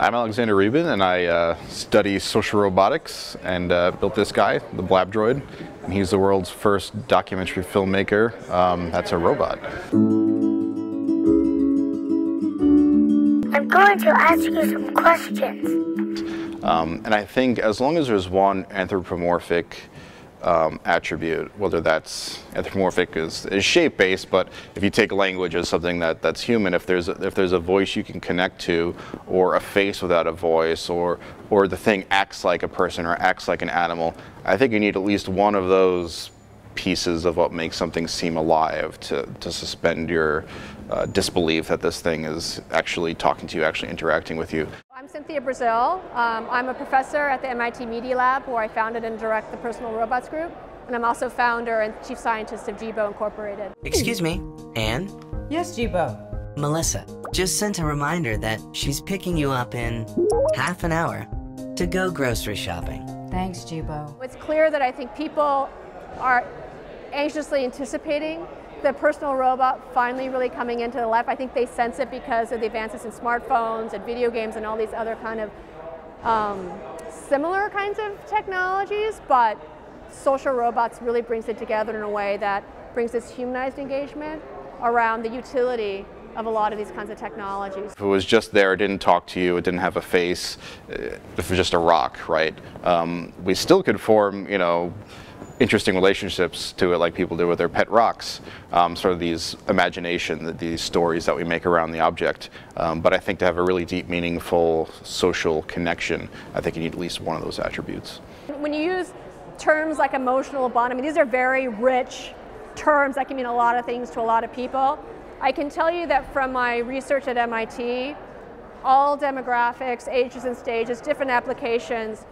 I'm Alexander Reben, and I study social robotics and built this guy, the Blab Droid. And he's the world's first documentary filmmaker that's a robot. I'm going to ask you some questions. And I think as long as there's one anthropomorphic attribute, whether that's anthropomorphic is shape-based, but if you take language as something that's human, if there's a voice you can connect to, or a face without a voice, or the thing acts like a person or acts like an animal, I think you need at least one of those pieces of what makes something seem alive to suspend your disbelief that this thing is actually talking to you, actually interacting with you. I'm Cynthia Brazil. I'm a professor at the MIT Media Lab, where I founded and direct the Personal Robots Group, and I'm also founder and chief scientist of Gizmodo Incorporated. Excuse me, Anne? Yes, Gizmodo. Melissa just sent a reminder that she's picking you up in half an hour to go grocery shopping. Thanks, Gizmodo. It's clear that I think people are anxiously anticipating the personal robot finally really coming into the life. I think they sense it because of the advances in smartphones and video games and all these other kind of similar kinds of technologies, but social robots really brings it together in a way that brings this humanized engagement around the utility of a lot of these kinds of technologies. If it was just there, it didn't talk to you, it didn't have a face, if it was just a rock, right? We still could form, interesting relationships to it like people do with their pet rocks, sort of these imagination, these stories that we make around the object. But I think to have a really deep, meaningful social connection, I think you need at least one of those attributes. When you use terms like emotional bond, these are very rich terms that can mean a lot of things to a lot of people. I can tell you that from my research at MIT, all demographics, ages and stages, different applications,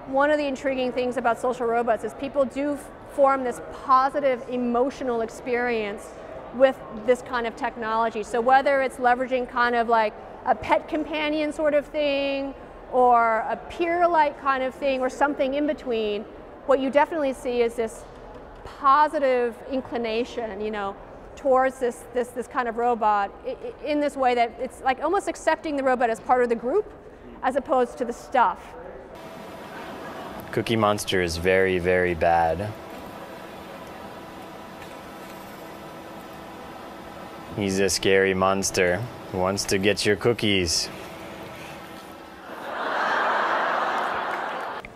one of the intriguing things about social robots is people do form this positive emotional experience with this kind of technology. So whether it's leveraging kind of like a pet companion sort of thing, or a peer-like kind of thing, or something in between, what you definitely see is this positive inclination, towards this kind of robot in this way that it's like almost accepting the robot as part of the group as opposed to the stuff. Cookie Monster is very, very bad. He's a scary monster who wants to get your cookies.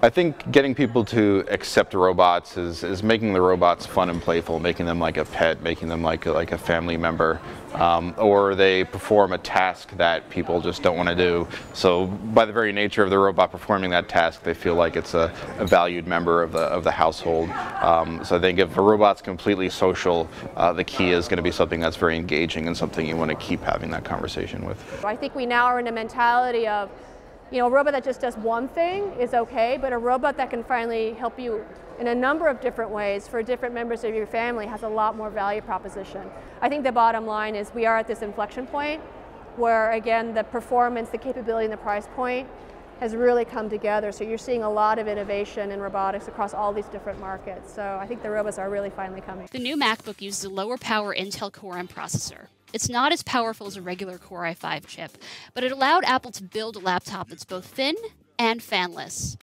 I think getting people to accept robots is making the robots fun and playful, making them like a pet, making them like a family member, or they perform a task that people just don't want to do. So by the very nature of the robot performing that task, they feel like it's a valued member of the household. So I think if a robot's completely social, the key is going to be something that's very engaging and something you want to keep having that conversation with. I think we now are in a mentality of, a robot that just does one thing is okay, but a robot that can finally help you in a number of different ways for different members of your family has a lot more value proposition. I think the bottom line is we are at this inflection point where, again, the performance, the capability, and the price point has really come together. So you're seeing a lot of innovation in robotics across all these different markets. So I think the robots are really finally coming. The new MacBook uses a lower power Intel Core M processor. It's not as powerful as a regular Core i5 chip, but it allowed Apple to build a laptop that's both thin and fanless.